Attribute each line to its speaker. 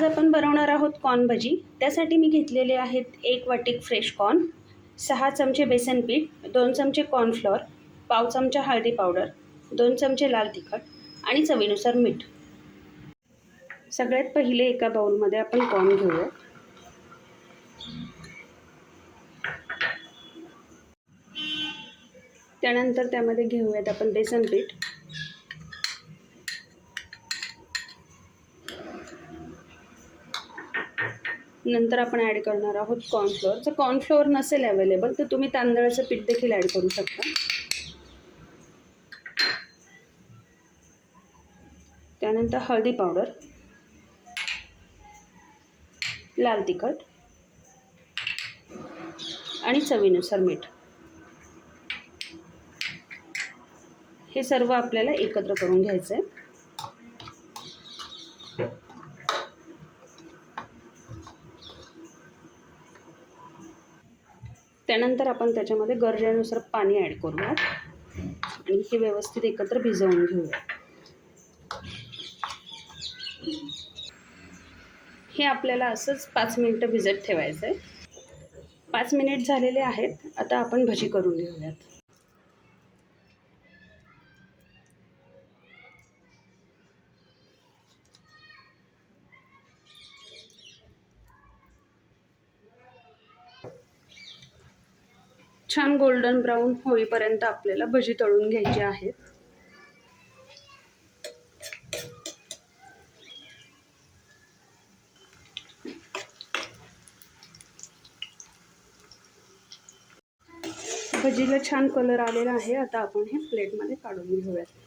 Speaker 1: आज आपण बनवणार आहोत कॉर्न भजी। त्यासाठी मी घेतलेले आहेत 1 वाटी फ्रेश कॉर्न, 6 चमचे बेसन पीठ, 2 चमचे कॉर्नफ्लोअर, पाव चमचा हळदी पावडर, 2 चमचे लाल तिखट आणि चवीनुसार मीठ। सगळ्यात पहिले एका बाउलमध्ये आपण कॉर्न घेऊया। त्यानंतर त्यामध्ये घेऊयात आपण बेसन पीठ, नंतर आपण ॲड करणार आहोत कॉर्नफ्लोअर। जर कॉर्नफ्लोअर नसेल अवेलेबल तर तुम्ही तांदळाचं पीठ देखील ॲड करू शकता। त्यानंतर हळदी पावडर, लाल तिखट आणि चवीनुसार मीठ। हे सर्व आपल्याला एकत्र करून घ्यायचं आहे। त्यानंतर आपण त्याच्यामध्ये गरजेनुसार पाणी ॲड करूया आणि हे व्यवस्थित एकत्र भिजवून घेऊया। हे आपल्याला असंच 5 मिनिटं भिजत ठेवायचं आहे। 5 मिनिट झालेले आहेत। आता आपण भजी करून घेऊयात। छान गोल्डन ब्राउन होईपर्यंत आपल्याला भजी तळून घ्यायची आहेत। भजीला छान कलर आलेला आहे। आता आपण हे प्लेटमध्ये काढून घेऊयात।